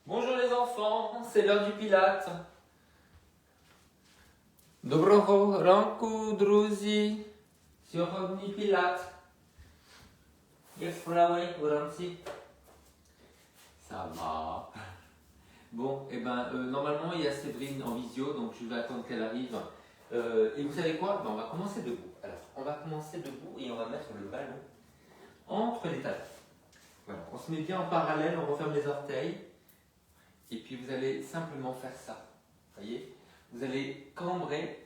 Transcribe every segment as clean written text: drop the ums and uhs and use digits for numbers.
Bonjour les enfants, c'est l'heure du Pilate. Доброго ранку, друзі. Сьогодні Pilate. Як справи, уранці? Ça va. Bon, et ben, normalement il y a Séverine en visio, donc je vais attendre qu'elle arrive. Et vous savez quoi? Ben, on va commencer debout. Alors, on va commencer debout et on va mettre le ballon entre les talons. Voilà, on se met bien en parallèle, on referme les orteils. Et puis vous allez simplement faire ça. Voyez? Vous allez cambrer,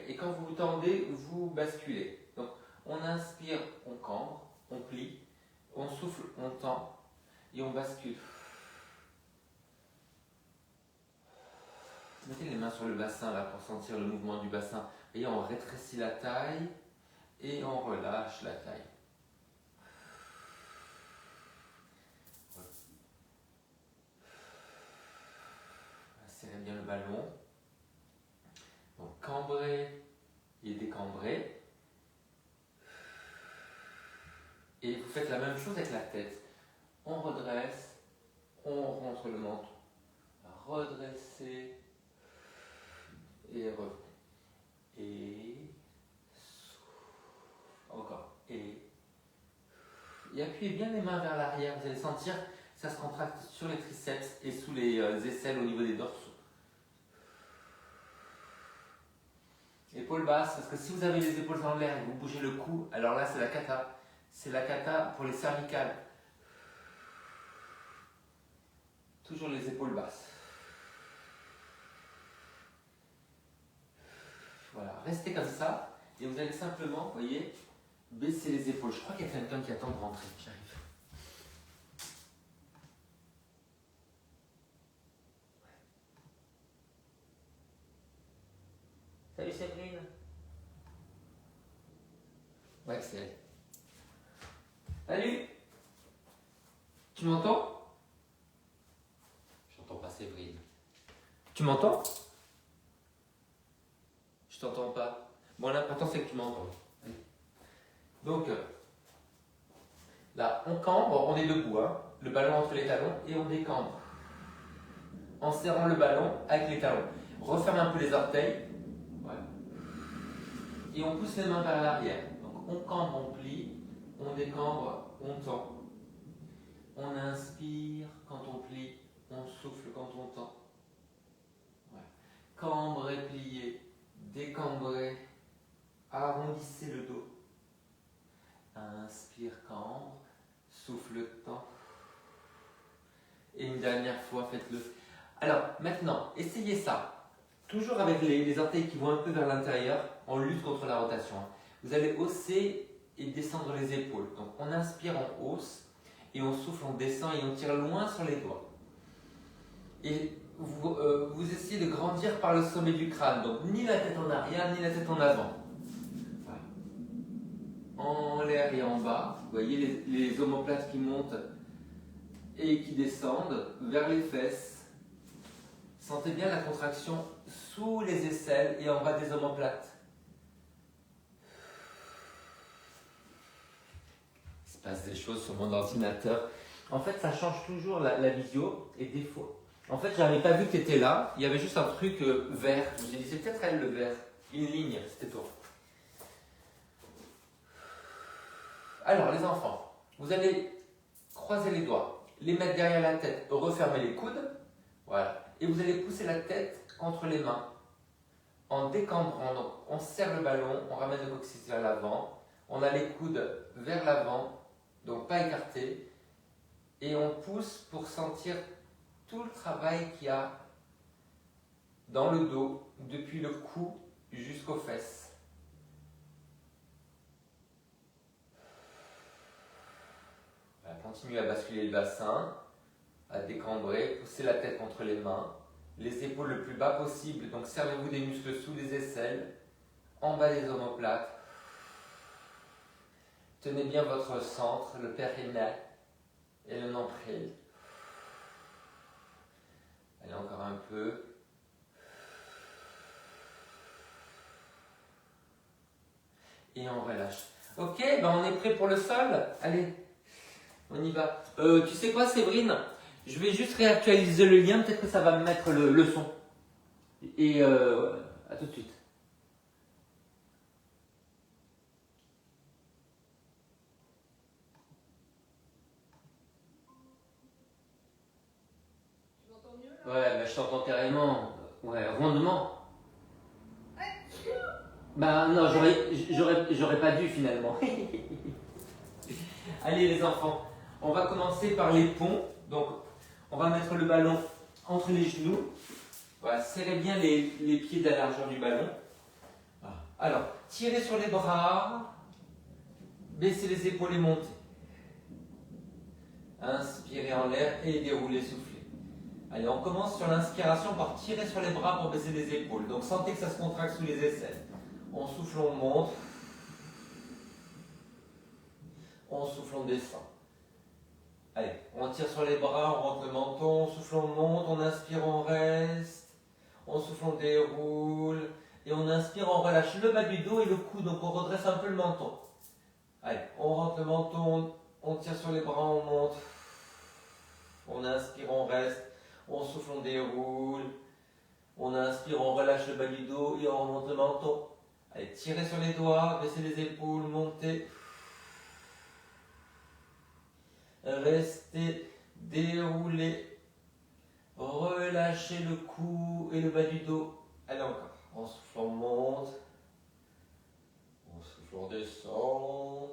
et quand vous tendez, vous basculez. Donc on inspire, on cambre, on plie, on souffle, on tend et on bascule. Mettez les mains sur le bassin là pour sentir le mouvement du bassin. Voyez, on rétrécit la taille et on relâche la taille. Serrez bien le ballon. Donc cambrer et décambrer. Et vous faites la même chose avec la tête. On redresse, on rentre le menton. Redresser et revenir. Et encore. Et appuyez bien les mains vers l'arrière. Vous allez sentir ça se contracte sur les triceps et sous les aisselles au niveau des dorsaux. Épaules basses, parce que si vous avez les épaules dans l'air et que vous bougez le cou, alors là c'est la kata. C'est la kata pour les cervicales. Toujours les épaules basses. Voilà, restez comme ça et vous allez simplement, vous voyez, baisser les épaules. Je crois qu'il y a quelqu'un qui attend de rentrer. J'arrive. Salut Séverine. Ouais, c'est elle. Salut. Tu m'entends? Je t'entends pas Séverine. Tu m'entends? Je t'entends pas. Bon, l'important c'est que tu m'entends. Donc, là, on cambre, on est debout, hein, le ballon entre les talons et on décambre. En serrant le ballon avec les talons. Referme un peu les orteils. Voilà. Et on pousse les mains vers l'arrière. Donc, on cambre, on plie, on décambre, on tend. On inspire quand on plie, on souffle quand on tend. Voilà. Cambrer, plier, décambrer, arrondissez le dos. Inspire, cambre, souffle, tend. Et une dernière fois, faites-le. Alors, maintenant, essayez ça. Toujours avec les orteils qui vont un peu vers l'intérieur, on lutte contre la rotation. Vous allez hausser et descendre les épaules. Donc, on inspire, on hausse. Et on souffle, on descend et on tire loin sur les doigts. Et vous essayez de grandir par le sommet du crâne. Donc ni la tête en arrière, ni la tête en avant. Voilà. En l'air et en bas. Vous voyez les omoplates qui montent et qui descendent vers les fesses. Sentez bien la contraction sous les aisselles et en bas des omoplates. Passe des choses sur mon ordinateur. En fait, ça change toujours la visio et des fois. En fait, j'avais pas vu que tu étais là. Il y avait juste un truc vert. Je me suis dit, c'est peut-être elle le vert. Une ligne, c'était toi. Alors, les enfants, vous allez croiser les doigts, les mettre derrière la tête, refermer les coudes. Voilà. Et vous allez pousser la tête entre les mains en décambrant. Donc, on serre le ballon, on ramène le coccyx vers l'avant. On a les coudes vers l'avant. Donc pas écarté, et on pousse pour sentir tout le travail qu'il y a dans le dos, depuis le cou jusqu'aux fesses. Voilà, continuez à basculer le bassin, à décambrer, poussez la tête contre les mains, les épaules le plus bas possible, donc servez-vous des muscles sous les aisselles, en bas des omoplates. Tenez bien votre centre, le périnée et le nombril. Allez, encore un peu. Et on relâche. Ok, ben on est prêt pour le sol. Allez, on y va. Tu sais quoi, Séverine? Je vais juste réactualiser le lien, peut-être que ça va me mettre le son. Et à tout de suite. Tu m'entends mieux là? Ouais, bah, je t'entends carrément. Ouais, rondement. Bah non, j'aurais pas dû finalement. Allez les enfants, on va commencer par les ponts. Donc, on va mettre le ballon entre les genoux. Voilà, serrez bien les pieds de la largeur du ballon. Voilà. Alors, tirez sur les bras, baissez les épaules et montez. Inspirez en l'air et déroulez, soufflez. Allez, on commence sur l'inspiration par tirer sur les bras pour baisser les épaules. Donc, sentez que ça se contracte sous les aisselles. On souffle, on monte. On souffle, on descend. Allez, on tire sur les bras, on rentre le menton, on souffle, on monte, on inspire, on reste. On souffle, on déroule. Et on inspire, on relâche le bas du dos et le cou, donc on redresse un peu le menton. Allez, on rentre le menton, on tire sur les bras, on monte. On inspire, on reste. On souffle, on déroule. On inspire, on relâche le bas du dos et on remonte le menton. Allez, tirez sur les doigts, baissez les épaules, montez. Restez, déroulez. Relâchez le cou et le bas du dos. Allez encore. On souffle, on monte. On souffle, on descend.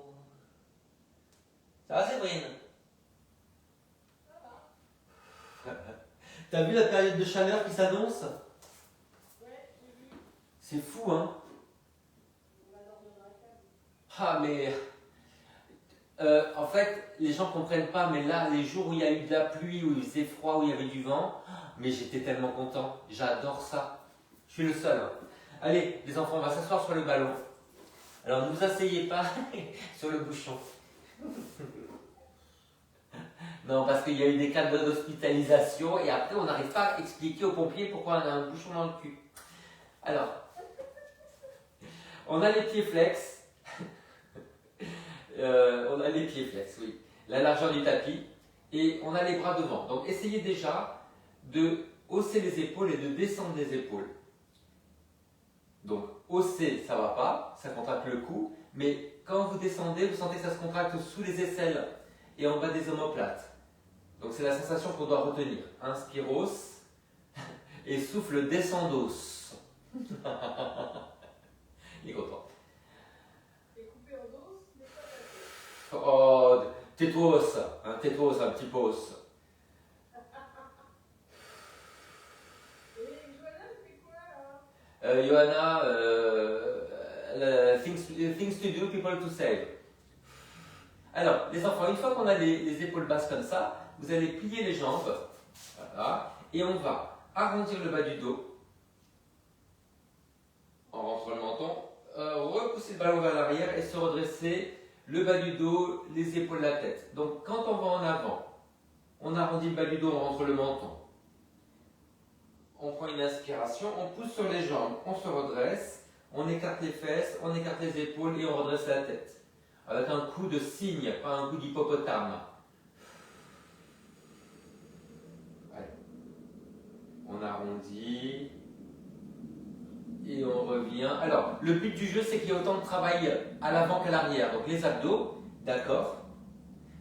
Ça va, Séverine? T'as vu la période de chaleur qui s'annonce? Ouais, j'ai vu. C'est fou, hein? On va dormir dans la cave. Ah, mais en fait, les gens ne comprennent pas, mais là, les jours où il y a eu de la pluie, où il faisait froid, où il y avait du vent, mais j'étais tellement content. J'adore ça. Je suis le seul, hein. Allez, les enfants, on va s'asseoir sur le ballon. Alors, ne vous asseyez pas sur le bouchon. Non, parce qu'il y a eu des cas d'hospitalisation et après, on n'arrive pas à expliquer aux pompiers pourquoi on a un bouchon dans le cul. Alors, on a les pieds flex. On a les pieds flex, oui. La largeur du tapis. Et on a les bras devant. Donc, essayez déjà de hausser les épaules et de descendre les épaules. Donc, hausser, ça ne va pas, ça contracte le cou. Mais quand vous descendez, vous sentez que ça se contracte sous les aisselles et en bas des omoplates. Donc, c'est la sensation qu'on doit retenir. Inspire, hausse. Et souffle, descendos. Il est content. Et coupé en dos, mais pas passé. Oh, tétros, hein, tétros, un petit pause. Et Johanna, c'est quoi là? Johanna, things to do, people to say. Alors, les enfants, une fois qu'on a les épaules basses comme ça, vous allez plier les jambes. Voilà. Et on va arrondir le bas du dos. En rentrant le menton. Repousser le ballon vers l'arrière et se redresser. Le bas du dos, les épaules, la tête. Donc, quand on va en avant, on arrondit le bas du dos, on rentre le menton. On prend une inspiration, on pousse sur les jambes, on se redresse, on écarte les fesses, on écarte les épaules et on redresse la tête. Avec un coup de cygne, pas un coup d'hippopotame. Allez. On arrondit. Et on revient. Alors, le but du jeu, c'est qu'il y ait autant de travail à l'avant qu'à l'arrière. Donc les abdos, d'accord.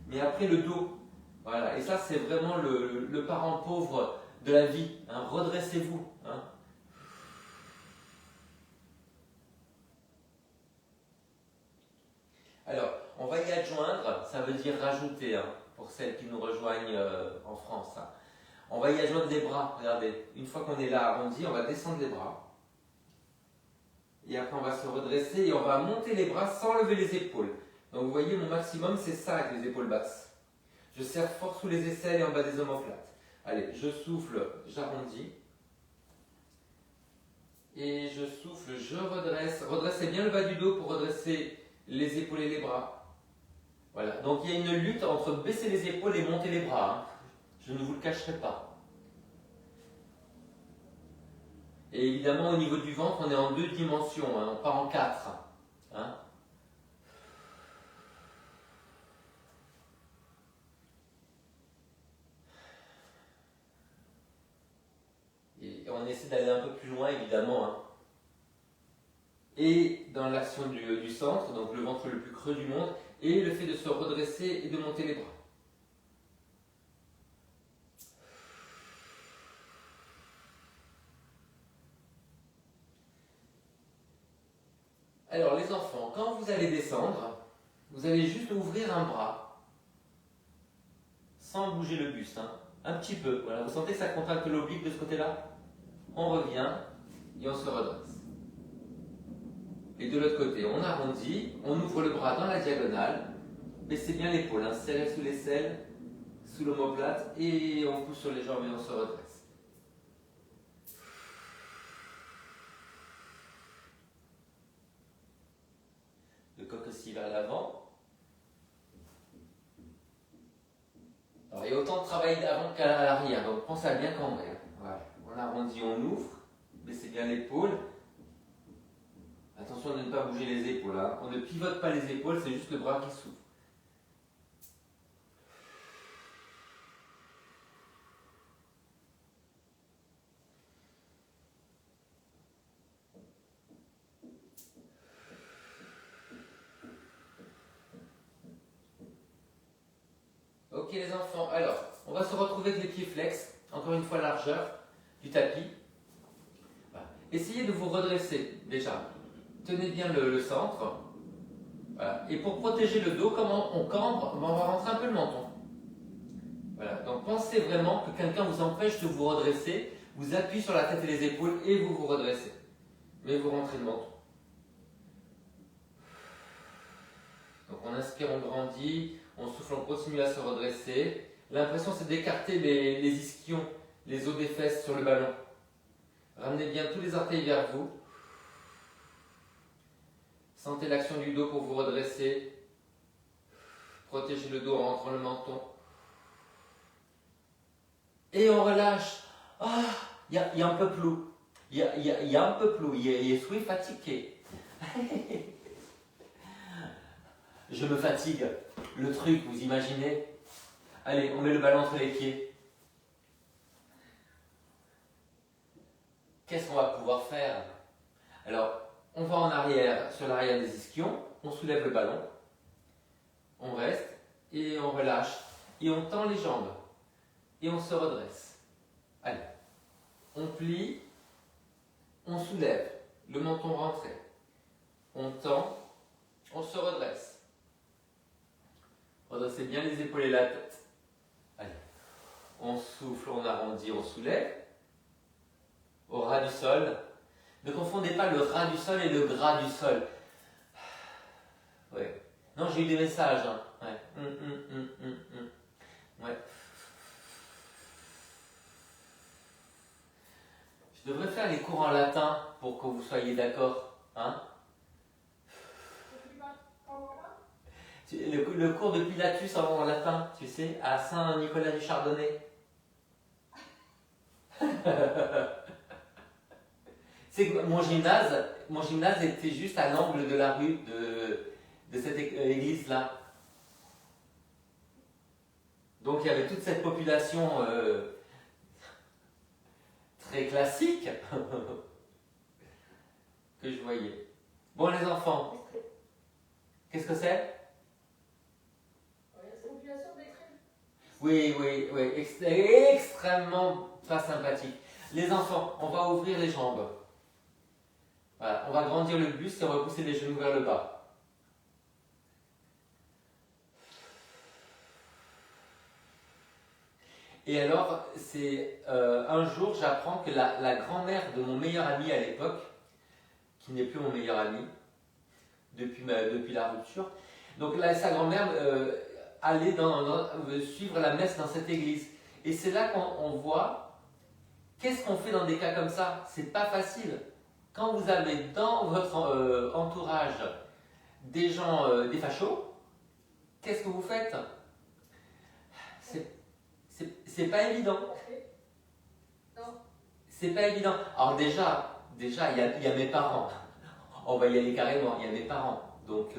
Mais après le dos. Voilà. Et ça, c'est vraiment le parent pauvre de la vie. Hein. Redressez-vous. Hein. Alors, on va y adjoindre, ça veut dire rajouter, hein, pour celles qui nous rejoignent en France. Hein. On va y adjoindre les bras. Regardez, une fois qu'on est là arrondi, on va descendre les bras. Et après, on va se redresser et on va monter les bras sans lever les épaules. Donc, vous voyez, mon maximum, c'est ça avec les épaules basses. Je serre fort sous les aisselles et en bas des omoplates. Allez, je souffle, j'arrondis. Et je souffle, je redresse. Redressez bien le bas du dos pour redresser les épaules et les bras. Voilà. Donc, il y a une lutte entre baisser les épaules et monter les bras. Hein. Je ne vous le cacherai pas. Et évidemment, au niveau du ventre, on est en 2 dimensions, hein, pas en 4. Hein. essaie d'aller un peu plus loin évidemment. Hein. Et dans l'action du centre, donc le ventre le plus creux du monde, et le fait de se redresser et de monter les bras. Alors les enfants, quand vous allez descendre, vous allez juste ouvrir un bras, sans bouger le buste, hein. Un petit peu. Voilà. Vous sentez que ça contracte l'oblique de ce côté-là? On revient et on se redresse. Et de l'autre côté, on arrondit, on ouvre le bras dans la diagonale, baissez bien l'épaule, hein. Serrez sous l'aisselle, sous l'omoplate, et on pousse sur les jambes et on se redresse. Le coq aussi vers l'avant. Alors, il y a autant de travail d'avant qu'à l'arrière, donc pensez à bien cambrer. Voilà. On arrondit, on ouvre, baissez bien l'épaule. Attention de ne pas bouger les épaules. Hein. On ne pivote pas les épaules, c'est juste le bras qui s'ouvre. Ok les enfants, alors, on va se retrouver avec les pieds flex, encore une fois largeur du tapis. Voilà. Essayez de vous redresser déjà. Tenez bien le centre. Voilà. Et pour protéger le dos, comment on cambre, on va rentrer un peu le menton. Voilà. Donc pensez vraiment que quelqu'un vous empêche de vous redresser, vous appuyez sur la tête et les épaules et vous vous redressez. Mais vous rentrez le menton. Donc on inspire, on grandit, on souffle, on continue à se redresser. L'impression c'est d'écarter les ischions, les os des fesses sur le ballon. Ramenez bien tous les orteils vers vous. Sentez l'action du dos pour vous redresser. Protégez le dos en rentrant le menton. Et on relâche. Ah, il y a un peu flou. Il y a un peu flou. Je suis fatigué. Je me fatigue. Le truc, vous imaginez? Allez, on met le ballon entre les pieds. Qu'est-ce qu'on va pouvoir faire? Alors, on va en arrière, sur l'arrière des ischions, on soulève le ballon, on reste et on relâche. Et on tend les jambes et on se redresse. Allez, on plie, on soulève, le menton rentré. On tend, on se redresse. Redressez bien les épaules et la tête. Allez, on souffle, on arrondit, on soulève. Au ras du sol. Ne confondez pas le ras du sol et le gras du sol. Ouais. Non, j'ai eu des messages. Hein. Ouais. Ouais. Je devrais faire les cours en latin pour que vous soyez d'accord. Hein? Le cours de Pilatus en latin, tu sais, à Saint-Nicolas du Chardonnay. C'est que mon gymnase était juste à l'angle de la rue de cette église-là. Donc il y avait toute cette population très classique que je voyais. Bon les enfants, qu'est-ce que c'est? Oui, extrêmement pas sympathique. Les enfants, on va ouvrir les jambes. Voilà, on va grandir le buste et on va pousser les genoux vers le bas. Et alors, c'est un jour, j'apprends que la grand-mère de mon meilleur ami à l'époque, qui n'est plus mon meilleur ami depuis la rupture, donc là, sa grand-mère allait suivre la messe dans cette église. Et c'est là qu'on voit qu'est-ce qu'on fait dans des cas comme ça. C'est pas facile. Quand vous avez dans votre entourage des gens, des fachos, qu'est-ce que vous faites? C'est pas évident. C'est pas évident. Alors déjà, il y a mes parents. On va y aller carrément, il y a mes parents. Donc,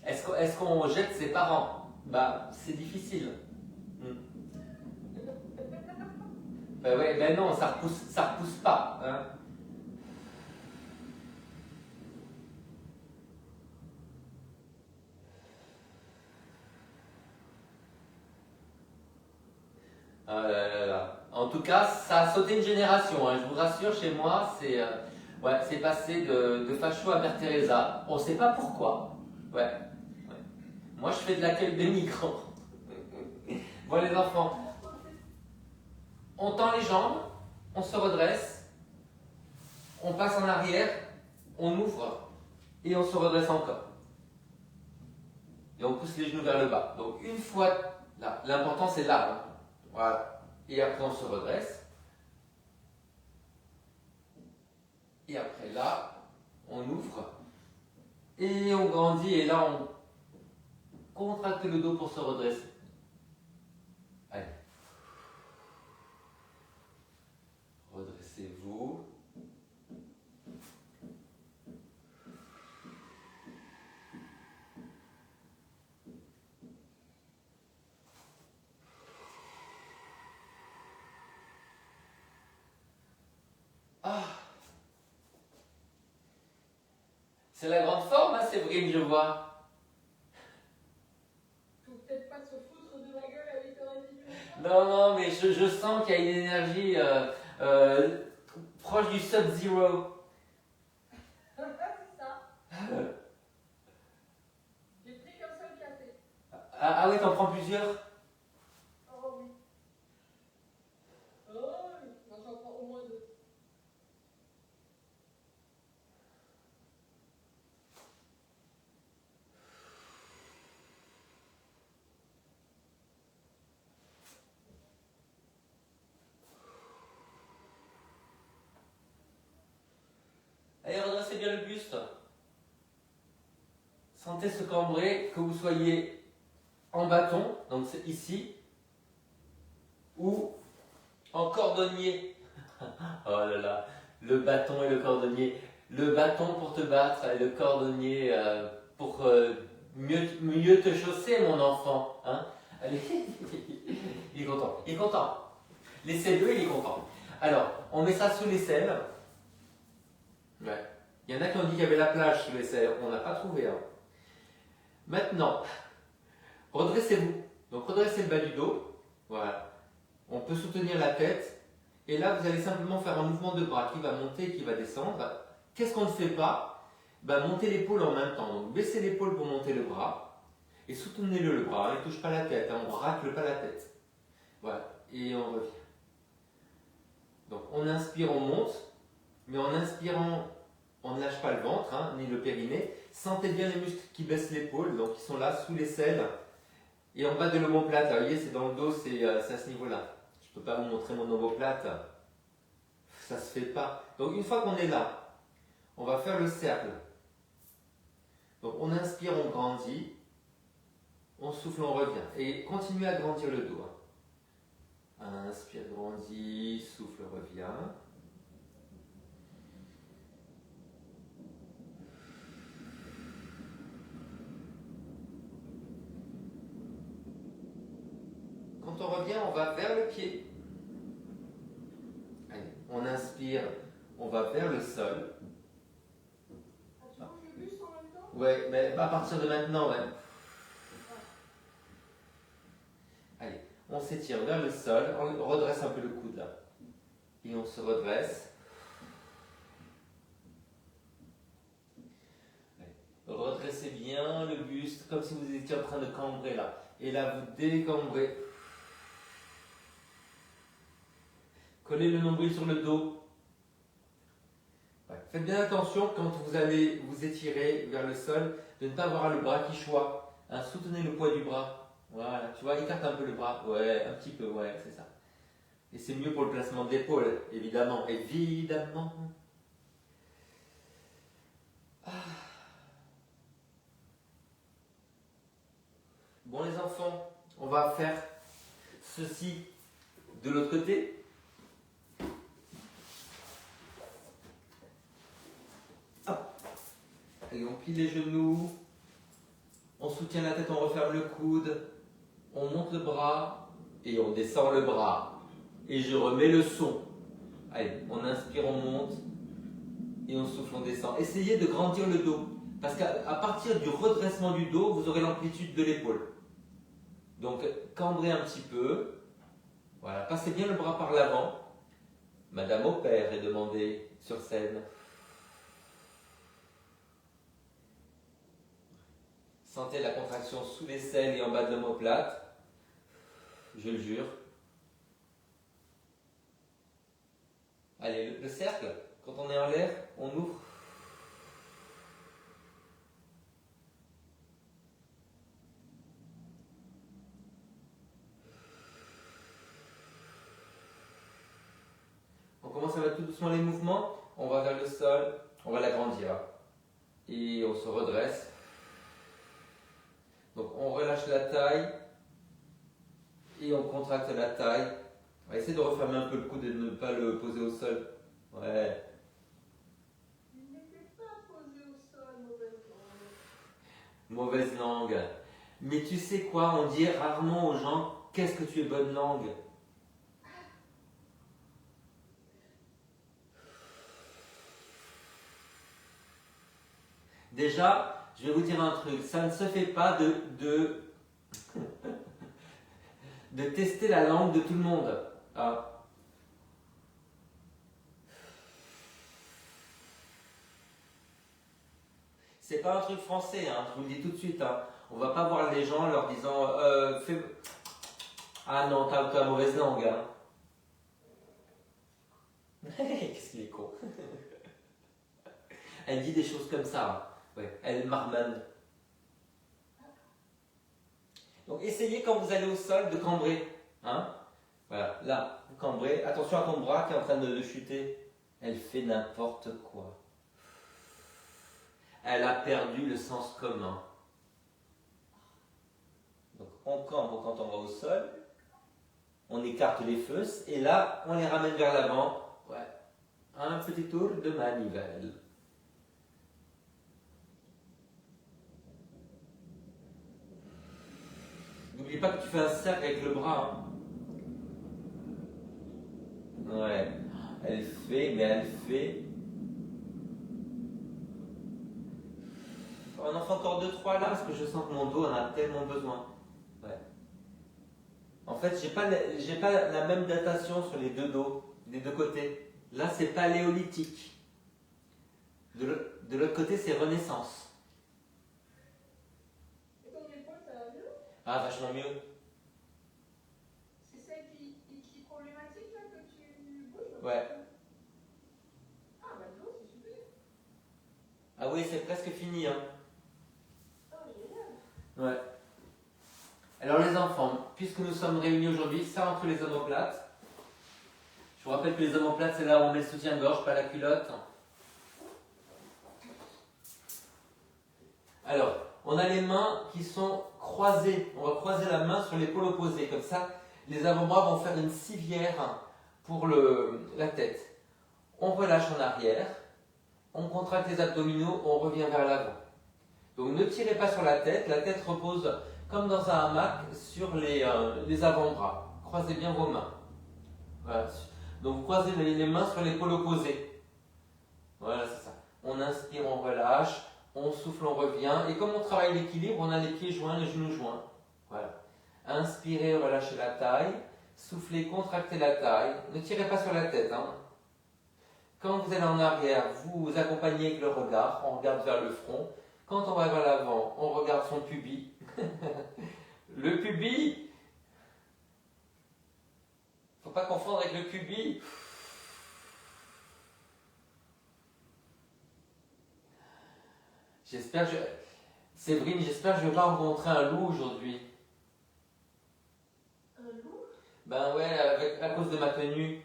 est-ce qu'on jette ses parents? Bah, c'est difficile. Ben ouais, ben non, ça repousse pas. Hein. Ah là là là. En tout cas, ça a sauté une génération. Hein. Je vous rassure, chez moi, c'est passé de Facho à Mère Teresa. On ne sait pas pourquoi. Ouais. Ouais. Moi, je fais de l'accueil des migrants. Bon, les enfants, on tend les jambes, on se redresse, on passe en arrière, on ouvre et on se redresse encore. Et on pousse les genoux vers le bas. Donc, une fois là, l'important c'est là. Hein. Voilà. Et après, on se redresse. Et après, là, on ouvre. Et on grandit. Et là, on contracte le dos pour se redresser. Allez. Redressez-vous. Ah. C'est la grande forme, hein, Séverine, je vois. Faut peut-être pas se foutre de ma gueule à 8h30 du matin. Non, non, mais je sens qu'il y a une énergie proche du sub-zero. C'est ça. J'ai pris qu'un seul café. Ah oui, t'en prends plusieurs? Oh oui. Oh oui. Non, j'en prends au moins 2. Allez, redressez bien le buste. Sentez se cambrer, que vous soyez en bâton, donc c'est ici, ou en cordonnier. Oh là là, le bâton et le cordonnier. Le bâton pour te battre et le cordonnier pour mieux te chausser, mon enfant. Hein. Allez, il est content, il est content. Laissez-le, il est content. Alors, on met ça sous l'aisselle. Ouais. Il y en a qui ont dit qu'il y avait la plage sous l'aisselle, on n'a pas trouvé. Hein. Maintenant, redressez-vous. Donc redressez le bas du dos. Voilà. On peut soutenir la tête. Et là, vous allez simplement faire un mouvement de bras qui va monter et qui va descendre. Qu'est-ce qu'on ne fait pas? Monter l'épaule en même temps. Donc baissez l'épaule pour monter le bras. Et soutenez-le bras. Ne touche pas la tête. Hein. On ne racle pas la tête. Voilà. Et on revient. Donc on inspire, on monte. Mais en inspirant, on ne lâche pas le ventre, hein, ni le périnée. Sentez bien les muscles qui baissent l'épaule, donc ils sont là sous l'aisselle. Et en bas de l'omoplate, vous voyez, c'est dans le dos, c'est à ce niveau-là. Je ne peux pas vous montrer mon omoplate. Ça ne se fait pas. Donc une fois qu'on est là, on va faire le cercle. Donc on inspire, on grandit. On souffle, on revient. Et continuez à grandir le dos. Hein. Inspire, grandit, souffle, revient. Quand on revient, on va vers le pied. Allez, on inspire, on va vers le sol. Ah, tu manges le buste en même temps? Ouais, mais à partir de maintenant, ouais. Allez, on s'étire vers le sol, on redresse un peu le coude là. Et on se redresse. Allez, redressez bien le buste, comme si vous étiez en train de cambrer là. Et là, vous décambrez. Collez le nombril sur le dos. Ouais. Faites bien attention quand vous allez vous étirer vers le sol, de ne pas avoir le bras qui choit. Hein, soutenez le poids du bras. Voilà, tu vois, écarte un peu le bras. Ouais, un petit peu, ouais, c'est ça. Et c'est mieux pour le placement de l'épaule, évidemment. Évidemment. Ah. Bon les enfants, on va faire ceci de l'autre côté. Et on plie les genoux, on soutient la tête, on referme le coude, on monte le bras et on descend le bras. Et je remets le son. Allez, on inspire, on monte. Et on souffle, on descend. Essayez de grandir le dos. Parce qu'à partir du redressement du dos, vous aurez l'amplitude de l'épaule. Donc, cambrez un petit peu. Voilà, passez bien le bras par l'avant. Madame au père est demandée sur scène. Sentez la contraction sous l'aisselle et en bas de l'omoplate. Je le jure. Allez, le cercle, quand on est en l'air, on ouvre. On commence à mettre tout doucement les mouvements. On va vers le sol, on va l'agrandir. Et on se redresse. Donc on relâche la taille et on contracte la taille. On va essayer de refermer un peu le coude et de ne pas le poser au sol. Ouais. Il n'était pas posé au sol, mauvaise langue. Mauvaise langue. Mais tu sais quoi, on dit rarement aux gens qu'est-ce que tu es bonne langue. Déjà, je vais vous dire un truc, ça ne se fait pas de tester la langue de tout le monde. Ah. C'est pas un truc français, hein, je vous le dis tout de suite. Hein. On va pas voir les gens en leur disant fais... Ah non, t'as mauvaise langue. Hein. Qu'est-ce qu'il est con. Elle dit des choses comme ça. Ouais, elle marmonne. Donc essayez quand vous allez au sol de cambrer. Hein. Voilà, là, vous cambrez. Attention à ton bras qui est en train de chuter. Elle fait n'importe quoi. Elle a perdu le sens commun. Donc on cambre quand on va au sol. On écarte les fœus. Et là, on les ramène vers l'avant. Ouais. Un petit tour de manivelle. N'oublie pas que tu fais un cercle avec le bras. Hein. Ouais. Elle fait, mais elle fait. On en fait encore 2-3 là parce que je sens que mon dos en a tellement besoin. Ouais. En fait, j'ai pas la même datation sur les deux dos, des deux côtés. Là, c'est paléolithique. De l'autre côté, c'est Renaissance. Et ton épaule, ça va mieux? Ah, vachement mieux. C'est celle qui est problématique là que tu bouges? Ouais. Ah bah non, c'est super. Ah oui, c'est presque fini. Hein. Oh, génial. Ouais. Alors les enfants, puisque nous sommes réunis aujourd'hui, ça entre les omoplates. Je vous rappelle que les omoplates, c'est là où on met le soutien-gorge, pas la culotte. Alors, on a les mains qui sont croisées. On va croiser la main sur l'épaule opposée. Comme ça, les avant-bras vont faire une civière pour la tête. On relâche en arrière. On contracte les abdominaux, on revient vers l'avant. Donc ne tirez pas sur la tête repose comme dans un hamac sur les avant-bras. Croisez bien vos mains. Voilà. Donc vous croisez les mains sur l'épaule opposée. Voilà, c'est ça. On inspire, on relâche, on souffle, on revient. Et comme on travaille l'équilibre, on a les pieds joints, les genoux joints. Voilà. Inspirez, relâchez la taille. Soufflez, contractez la taille. Ne tirez pas sur la tête. Hein. Quand vous allez en arrière, vous vous accompagnez avec le regard. On regarde vers le front. Quand on va vers l'avant, on regarde son pubis. Le pubis, faut pas confondre avec le pubis. Séverine, j'espère que je vais pas rencontrer un loup aujourd'hui. Un loup? Ben ouais, à cause de ma tenue.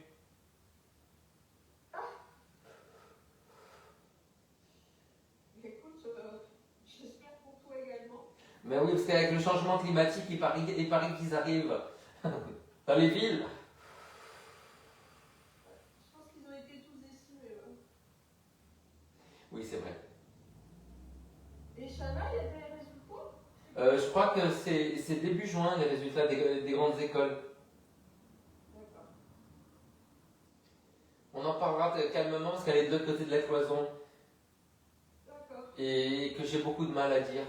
Écoute, j'espère pour toi également. Mais oui, parce qu'avec le changement climatique, il paraît qu'ils arrivent dans les villes. Je pense qu'ils ont été tous décimés. Ouais. Oui, c'est vrai. Et Chana, il y a des résultats? Je crois que c'est début juin les résultats des grandes écoles. D'accord. en parlera calmement parce qu'elle est de l'autre côté de la cloison D'accord. et que j'ai beaucoup de mal à dire.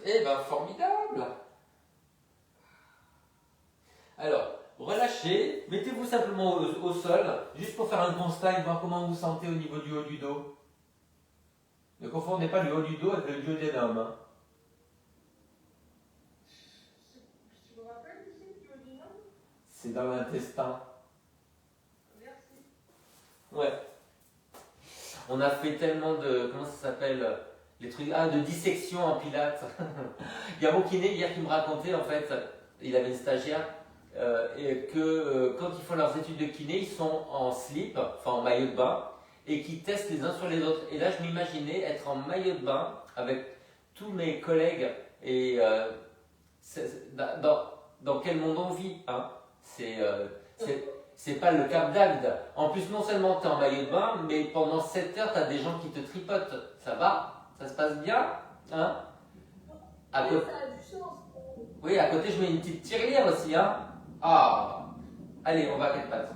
Eh ben, formidable! Alors, relâchez, mettez-vous simplement au sol, juste pour faire un constat et voir comment vous vous sentez au niveau du haut du dos. Ne confondez pas le haut du dos avec le duodénum. Hein. Tu me rappelles ici que tu as dit non? C'est dans l'intestin. Merci. Ouais. On a fait tellement de. Comment ça s'appelle? Les trucs. Ah, de dissection en pilates. Il y a mon kiné hier qui me racontait, en fait, il avait une stagiaire, et que quand ils font leurs études de kiné, ils sont en slip, enfin en maillot de bain, et qu'ils testent les uns sur les autres. Et là, je m'imaginais être en maillot de bain avec tous mes collègues et dans quel monde on vit. Hein. C'est pas le Cap d'Agde. En plus, non seulement tu es en maillot de bain, mais pendant 7 heures, tu as des gens qui te tripotent. Ça va? Ça se passe bien? Hein? À côté... Ça a du sens. Oui, à côté, je mets une petite tirelire aussi. Hein? Ah! Allez, on va à 4 pattes.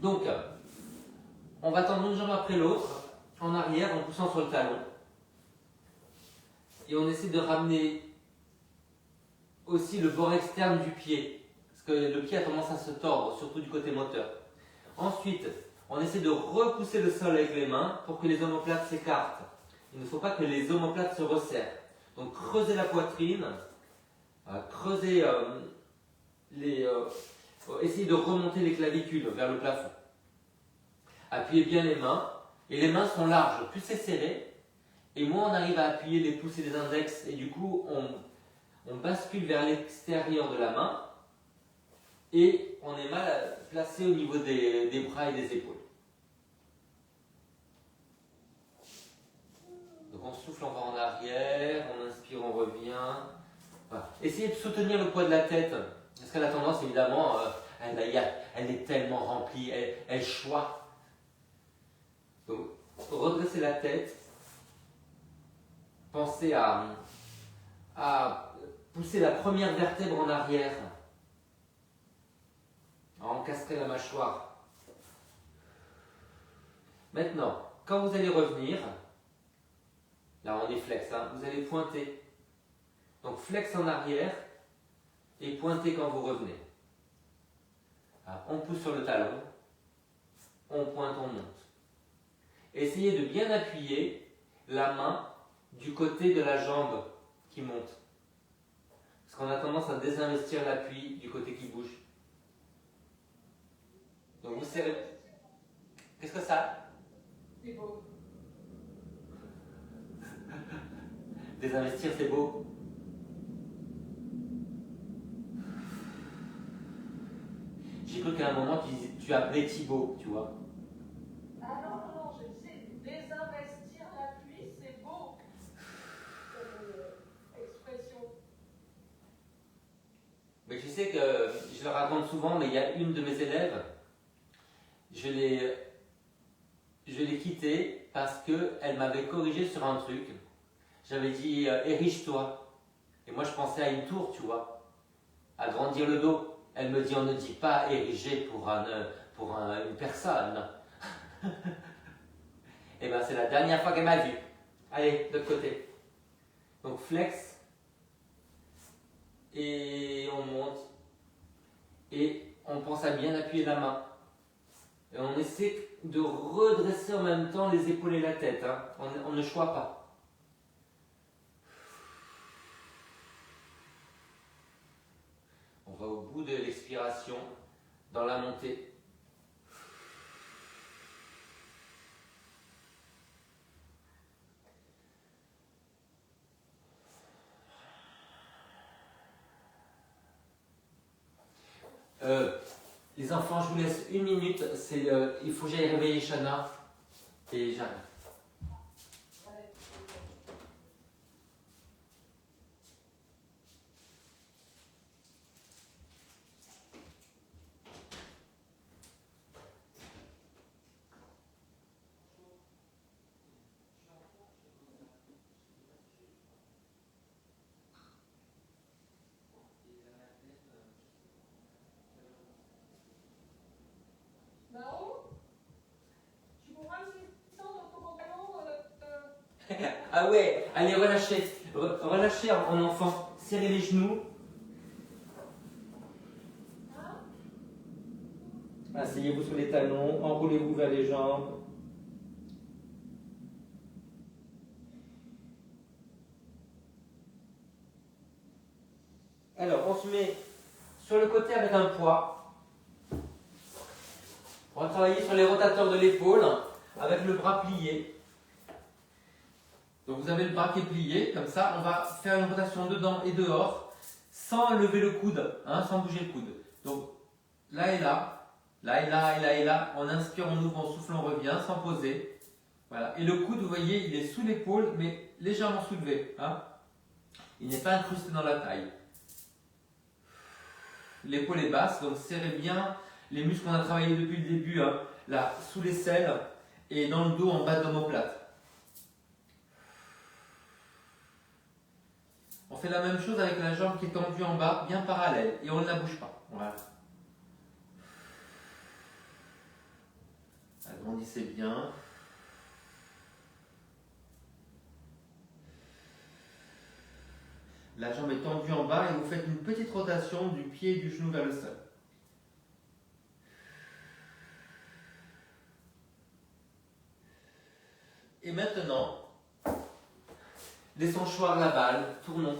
Donc, on va tendre une jambe après l'autre, en arrière, en poussant sur le talon. Et on essaie de ramener aussi le bord externe du pied, parce que le pied a tendance à se tordre, surtout du côté moteur. Ensuite, on essaie de repousser le sol avec les mains pour que les omoplates s'écartent. Il ne faut pas que les omoplates se resserrent. Donc creusez la poitrine, creusez essayez de remonter les clavicules vers le plafond. Appuyez bien les mains, et les mains sont larges, plus c'est serré, et moins on arrive à appuyer les pouces et les index, et du coup on bascule vers l'extérieur de la main, et on est mal placé au niveau des bras et des épaules. Donc on souffle, on va en arrière, on inspire, on revient. Voilà. Essayez de soutenir le poids de la tête, parce qu'elle a tendance évidemment, elle est tellement remplie, elle choit. Donc redressez la tête, pensez à pousser la première vertèbre en arrière, à encastrer la mâchoire. Maintenant, quand vous allez revenir, là on est flex, hein, vous allez pointer. Donc flex en arrière et pointez quand vous revenez. Alors, on pousse sur le talon, on pointe, on monte. Essayez de bien appuyer la main du côté de la jambe qui monte. Parce qu'on a tendance à désinvestir l'appui du côté qui bouge. Donc vous serrez. Qu'est-ce que ça? C'est beau. Désinvestir, c'est beau. J'ai cru qu'à un moment tu appelais Thibaut, tu vois. Ah non, non, non, je sais, désinvestir l'appui, c'est beau. Comme expression. Mais tu sais que je le raconte souvent, mais il y a une de mes élèves, je l'ai quittée parce qu'elle m'avait corrigé sur un truc. J'avais dit érige-toi. Et moi je pensais à une tour, tu vois, agrandir le dos. Elle me dit on ne dit pas ériger pour une personne. Et bien c'est la dernière fois qu'elle m'a vu. Allez, de l'autre côté. Donc flex. Et on monte. Et on pense à bien appuyer la main. Et on essaie de redresser en même temps les épaules et la tête. Hein. On ne choisit pas. On va au bout de l'expiration, dans la montée. Les enfants, je vous laisse 1 minute. Il faut que j'aille réveiller Shana. Et j'arrive. Ah ouais, allez, relâchez. Relâchez en enfant. Serrez les genoux. Asseyez-vous sur les talons, enroulez-vous vers les jambes. Alors, on se met sur le côté avec un poids. On va travailler sur les rotateurs de l'épaule avec le bras plié. Donc vous avez le bras qui est plié, comme ça, on va faire une rotation dedans et dehors, sans lever le coude, hein, sans bouger le coude. Donc là et là, là et là et là et là, on inspire, on ouvre, on souffle, on revient, sans poser. Voilà. Et le coude, vous voyez, il est sous l'épaule, mais légèrement soulevé. Hein. Il n'est pas incrusté dans la taille. L'épaule est basse, donc serrez bien les muscles qu'on a travaillé depuis le début, hein, là, sous l'aisselle et dans le dos en bas de l'omoplate. On fait la même chose avec la jambe qui est tendue en bas, bien parallèle, et on ne la bouge pas. Voilà. Agrandissez bien. La jambe est tendue en bas et vous faites une petite rotation du pied et du genou vers le sol. Et maintenant, laissons choir la balle, tournons.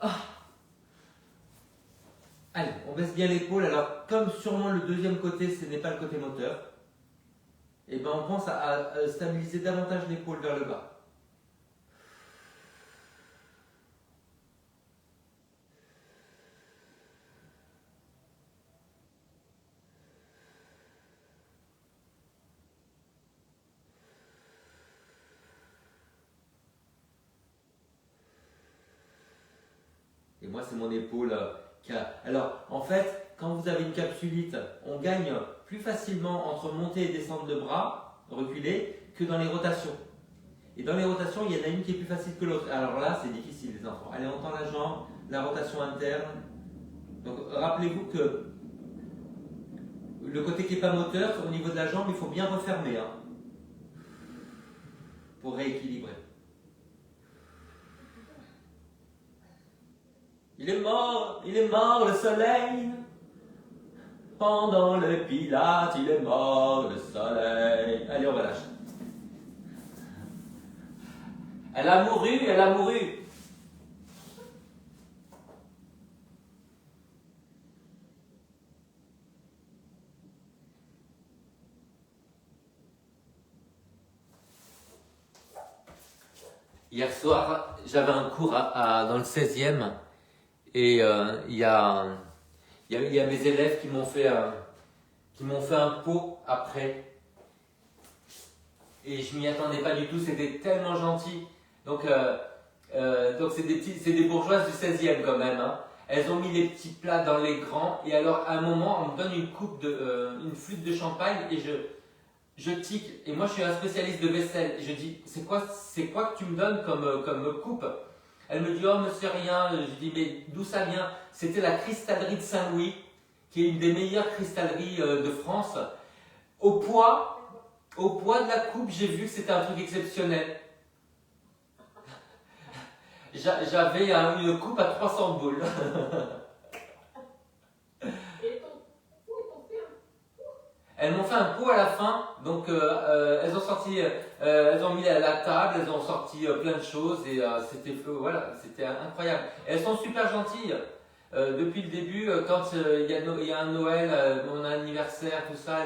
Ah. Allez, on baisse bien l'épaule. Alors, comme sûrement le deuxième côté, ce n'est pas le côté moteur, et ben on pense à stabiliser davantage l'épaule vers le bas. Et moi, c'est mon épaule qui a... Alors, en fait, quand vous avez une capsulite, on gagne plus facilement entre monter et descendre le bras, reculer, que dans les rotations. Et dans les rotations, il y en a une qui est plus facile que l'autre. Alors là, c'est difficile, les enfants. Allez, on tend la jambe, la rotation interne. Donc, rappelez-vous que le côté qui n'est pas moteur, au niveau de la jambe, il faut bien refermer, hein, pour rééquilibrer. Il est mort le soleil. Pendant le Pilate, il est mort le soleil. Allez, on relâche. Elle a mouru, elle a mouru. Hier soir, j'avais un cours dans le 16e et il y a mes élèves qui m'ont fait un pot après. Et je m'y attendais pas du tout, c'était tellement gentil. Donc c'est des bourgeoises du 16e quand même. Hein. Elles ont mis les petits plats dans les grands et alors à un moment on me donne une flûte de champagne et je tique. Et moi je suis un spécialiste de vaisselle. Et je dis c'est quoi que tu me donnes comme coupe? Elle me dit oh mais c'est rien. Je dis mais d'où ça vient? C'était la cristallerie de Saint-Louis, qui est une des meilleures cristalleries de France. Au poids de la coupe, j'ai vu que c'était un truc exceptionnel. J'avais une coupe à 300 boules. Elles m'ont fait un pot à la fin, donc elles ont mis la table, elles ont sorti plein de choses et c'était incroyable. Elles sont super gentilles. Depuis le début, quand il y a un Noël, mon anniversaire, tout ça,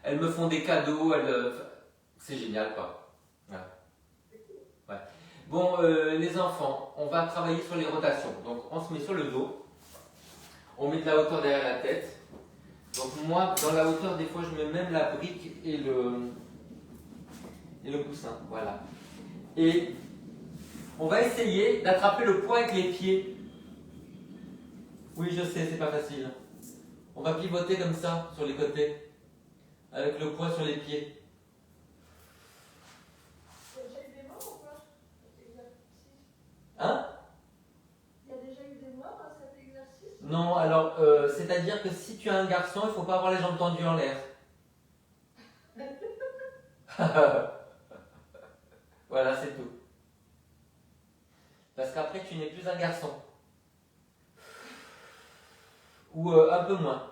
elles me font des cadeaux, c'est génial quoi. Voilà. Ouais. Bon, les enfants, on va travailler sur les rotations. Donc on se met sur le dos, on met de la hauteur derrière la tête. Donc moi, dans la hauteur, des fois, je mets même la brique et le coussin. Voilà. Et on va essayer d'attraper le poids avec les pieds. Oui, je sais, c'est pas facile. On va pivoter comme ça, sur les côtés, avec le poids sur les pieds. Il y a déjà eu des morts ou pas? Hein? Il y a déjà eu des morts à cet exercice? Non, alors, c'est-à-dire que si tu as un garçon, il ne faut pas avoir les jambes tendues en l'air. Voilà, c'est tout. Parce qu'après, tu n'es plus un garçon. Ou un peu moins.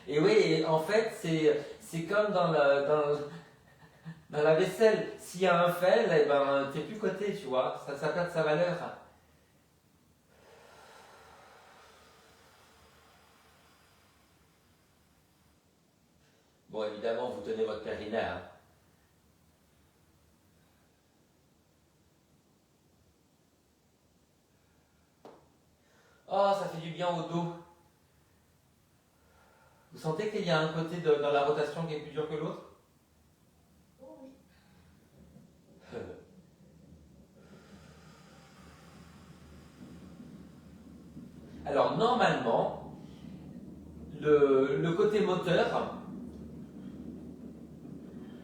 Et oui, en fait, c'est comme dans la vaisselle. S'il y a un fel, eh ben, t'es plus coté, tu vois. Ça perd sa valeur. Bon, évidemment, vous tenez votre périnée. Hein. Oh, ça fait du bien au dos. Vous sentez qu'il y a un côté dans la rotation qui est plus dur que l'autre? Oh oui. Alors, normalement, le côté moteur,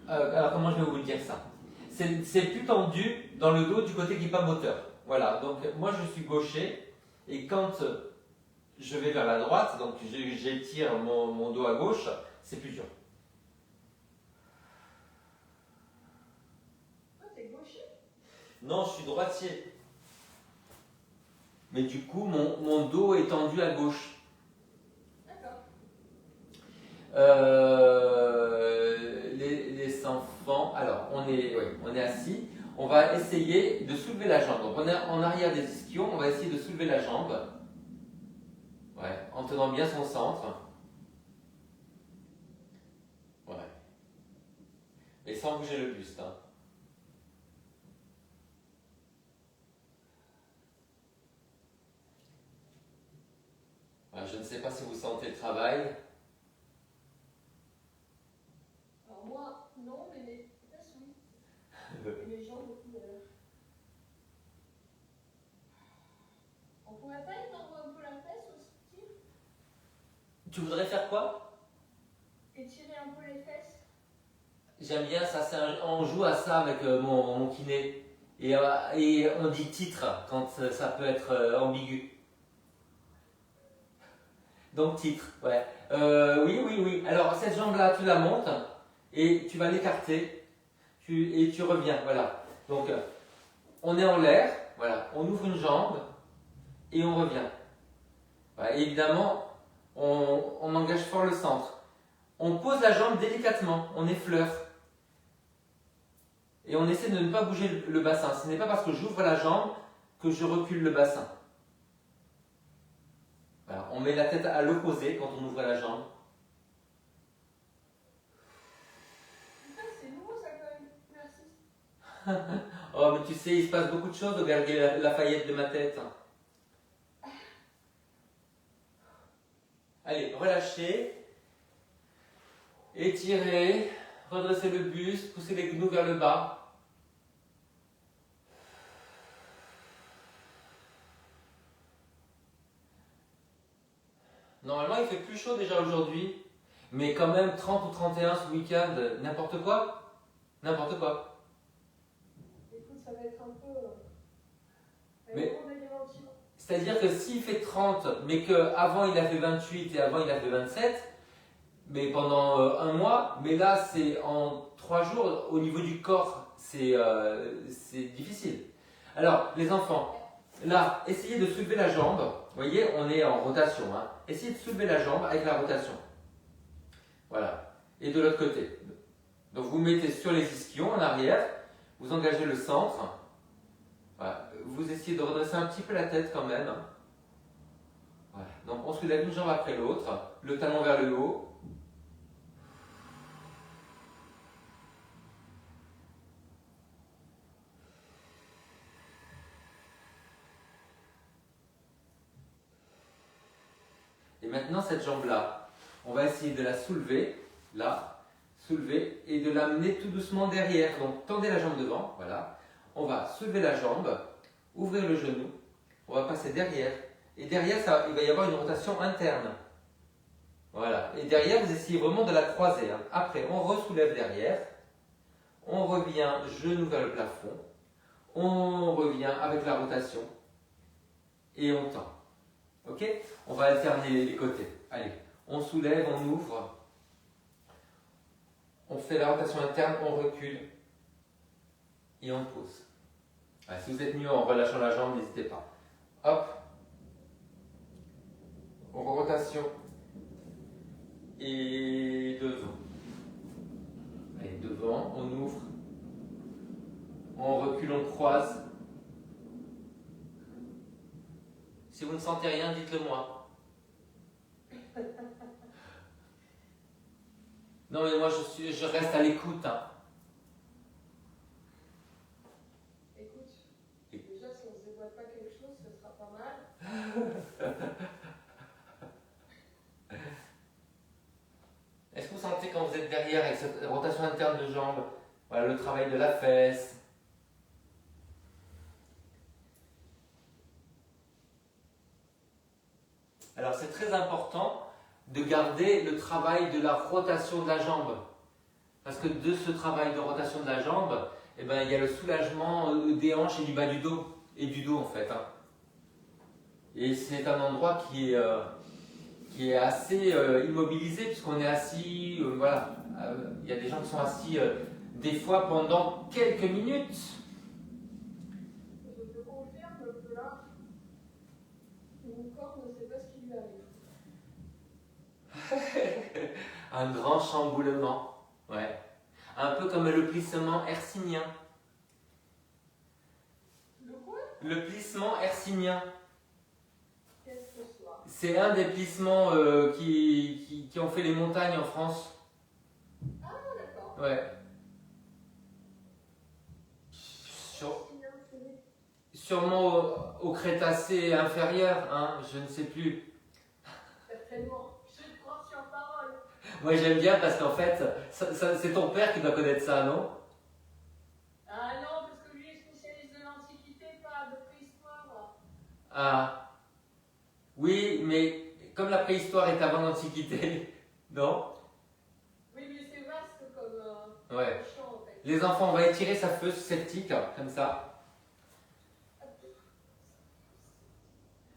alors comment je vais vous dire ça? C'est plus tendu dans le dos du côté qui n'est pas moteur. Voilà, donc moi je suis gaucher, et quand je vais vers la droite, donc j'étire mon dos à gauche, c'est plus dur. Ah, t'es gaucher? Non, je suis droitier. Mais du coup, mon dos est tendu à gauche. D'accord. Les enfants, alors on est assis, on va essayer de soulever la jambe. Donc on est en arrière des ischions, on va essayer de soulever la jambe. Ouais, en tenant bien son centre. Ouais. Et sans bouger le buste. Hein. Ouais, je ne sais pas si vous sentez le travail. Alors moi, non, mais les fesses, oui. Et les jambes, beaucoup d'ailleurs. On pourrait pas étendre un peu la fesse aussi? Tu voudrais faire quoi? Étirer un peu les fesses? J'aime bien ça, on joue à ça avec mon kiné. Et on dit titre quand ça peut être ambigu. Donc titre, ouais. Oui. Alors cette jambe-là, tu la montes et tu vas l'écarter et tu reviens, voilà. Donc on est en l'air, voilà. On ouvre une jambe et on revient. Ouais, et évidemment, on engage fort le centre. On pose la jambe délicatement, on effleure. Et on essaie de ne pas bouger le bassin. Ce n'est pas parce que j'ouvre la jambe que je recule le bassin. Voilà. On met la tête à l'opposé quand on ouvre la jambe. Putain, c'est nouveau ça quand même. Merci. Oh, mais tu sais, il se passe beaucoup de choses au Galeries Lafayette de ma tête. Allez, relâchez. Étirez. Redressez le buste. Poussez les genoux vers le bas. Normalement, il fait plus chaud déjà aujourd'hui. Mais quand même, 30 ou 31 ce week-end, n'importe quoi. N'importe quoi. Écoute, ça va être un peu. Mais- on a des ventilos. C'est-à-dire que s'il fait 30, mais qu'avant il a fait 28 et avant il a fait 27, mais pendant un mois, mais là c'est en 3 jours, au niveau du corps, c'est difficile. Alors, les enfants, là, essayez de soulever la jambe. Vous voyez, on est en rotation. Hein. Essayez de soulever la jambe avec la rotation. Voilà. Et de l'autre côté. Donc vous mettez sur les ischions en arrière, vous engagez le centre. Voilà. Vous essayez de redresser un petit peu la tête quand même. Voilà. Donc on soulève une jambe après l'autre, le talon vers le haut. Et maintenant cette jambe-là, on va essayer de la soulever, là, soulever, et de l'amener tout doucement derrière. Donc tendez la jambe devant, voilà. On va soulever la jambe, ouvrir le genou, on va passer derrière. Et derrière, il va y avoir une rotation interne. Voilà. Et derrière, vous essayez vraiment de la croiser. Hein. Après, on resoulève derrière. On revient genou vers le plafond. On revient avec la rotation. Et on tend. Ok? On va alterner les côtés. Allez. On soulève, on ouvre. On fait la rotation interne, on recule. et on pose. Voilà, si vous êtes mieux en relâchant la jambe, n'hésitez pas. Hop. Rotation. Et devant. Allez, devant, on ouvre. On recule, on croise. Si vous ne sentez rien, dites-le moi. Non mais moi je reste à l'écoute. Hein. Écoute, déjà si on ne se dévoile pas quelque chose, ce sera pas mal. Est-ce que vous sentez quand vous êtes derrière avec cette rotation interne de jambes, voilà, le travail de la fesse? Alors c'est très important de garder le travail de la rotation de la jambe. Parce que de ce travail de rotation de la jambe, eh ben, il y a le soulagement des hanches et du bas du dos. Et du dos en fait. Hein. Et c'est un endroit qui est assez immobilisé puisqu'on est assis, voilà. Il y a des gens qui sont assis des fois pendant quelques minutes. Je te confirme que là, mon corps ne sait pas ce qui lui arrive. Un grand chamboulement, ouais. Un peu comme le plissement hercynien. Le quoi? Le plissement hercynien. Qu'est-ce que ce soit? C'est un des plissements qui ont fait les montagnes en France. Ah d'accord. Ouais. Sûrement au Crétacé inférieur, hein, je ne sais plus. Certainement. Je te crois sur parole. Moi j'aime bien parce qu'en fait, c'est ton père qui doit connaître ça, non? Ah non, parce que lui est spécialiste de l'Antiquité, pas de préhistoire. Ah, oui, mais comme la préhistoire est avant l'Antiquité, non? Oui, mais c'est vaste comme Ouais. champ en fait. Les enfants, on va étirer sa fosse sceptique, comme ça.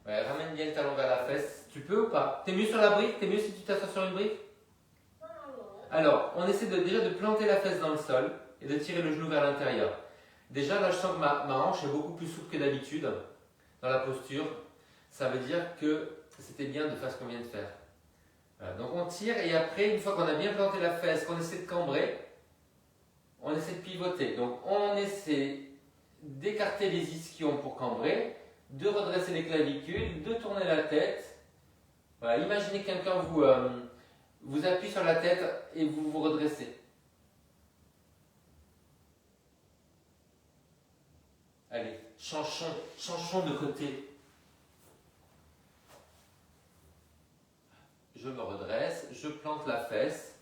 Ouais, ramène bien le talon vers la fesse. Tu peux ou pas? T'es mieux sur la brique? T'es mieux si tu t'assois sur une brique? Non, non, non. Alors, on essaie déjà de planter la fesse dans le sol et de tirer le genou vers l'intérieur. Déjà, là, je sens que ma hanche est beaucoup plus souple que d'habitude dans la posture. Ça veut dire que c'était bien de faire ce qu'on vient de faire. Voilà, donc on tire et après, une fois qu'on a bien planté la fesse, qu'on essaie de cambrer, on essaie de pivoter. Donc on essaie d'écarter les ischions pour cambrer, de redresser les clavicules, de tourner la tête. Voilà, imaginez que quelqu'un vous appuie sur la tête et vous vous redressez. Allez, changeons de côté. Je me redresse, je plante la fesse.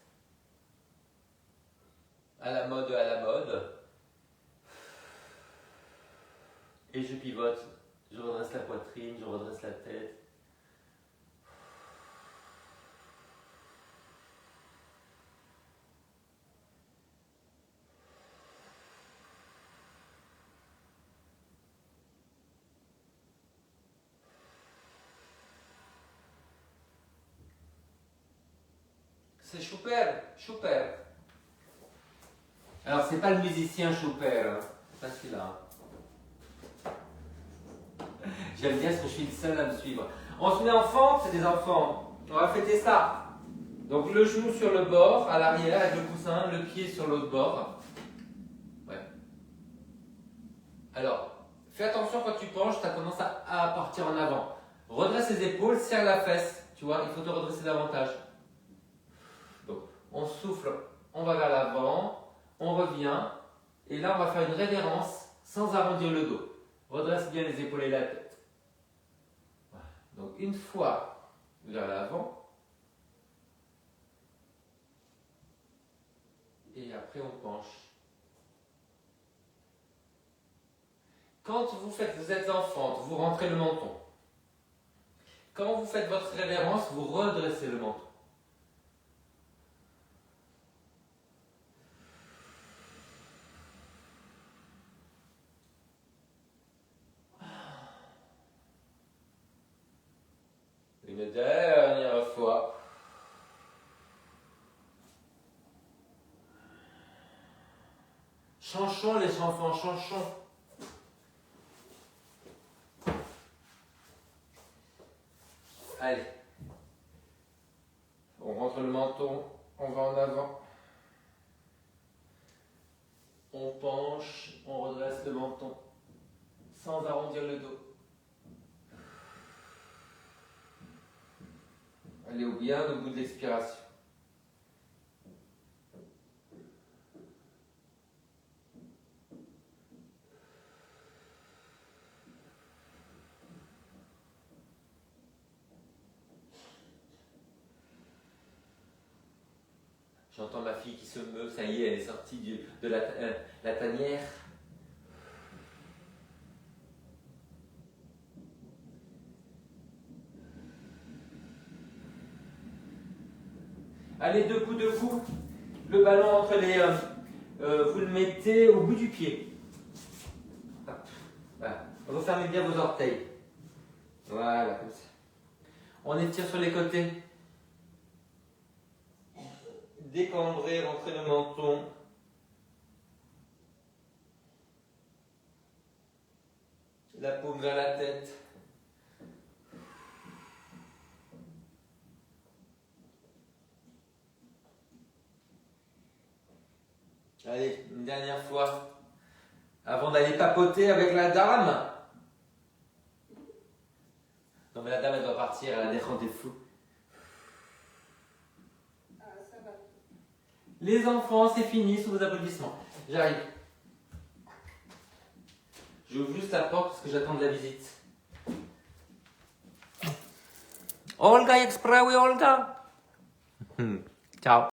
À la mode, Et je pivote. Je redresse la poitrine, je redresse la tête. C'est Schubert. Alors, c'est pas le musicien Schubert, hein. C'est pas celui-là. J'aime bien parce que je suis le seul à me suivre. On se met en fente, c'est des enfants. On va fêter ça. Donc, le genou sur le bord, à l'arrière, avec le coussin, le pied sur l'autre bord. Ouais. Alors, fais attention quand tu penches, tu as tendance à partir en avant. Redresse les épaules, serre la fesse. Tu vois, il faut te redresser davantage. Donc, on souffle, on va vers l'avant, on revient, et là on va faire une révérence sans arrondir le dos. Redresse bien les épaules et la tête. Voilà. Donc une fois vers l'avant, et après on penche. Quand vous êtes en fente, vous rentrez le menton. Quand vous faites votre révérence, vous redressez le menton. Une dernière fois. Chanchons les enfants, chanchons. Allez. On rentre le menton, on va en avant. On penche, on redresse le menton, sans arrondir le dos. Allez bien au bout de l'expiration. J'entends ma fille qui se meut, ça y est, elle est sortie de la tanière. Allez, debout. Le ballon entre les... vous le mettez au bout du pied. Hop. Voilà. Refermez bien vos orteils. Voilà, comme ça. On étire sur les côtés. Décambrez, rentrez le menton. La paume vers la tête. Allez, une dernière fois. Avant d'aller papoter avec la dame. Non mais la dame elle doit partir, elle a des rendez-vous. Ça va. Les enfants, c'est fini sous vos applaudissements. J'arrive. J'ouvre juste la porte parce que j'attends de la visite. Olga, jak sprawy, Olga? Ciao.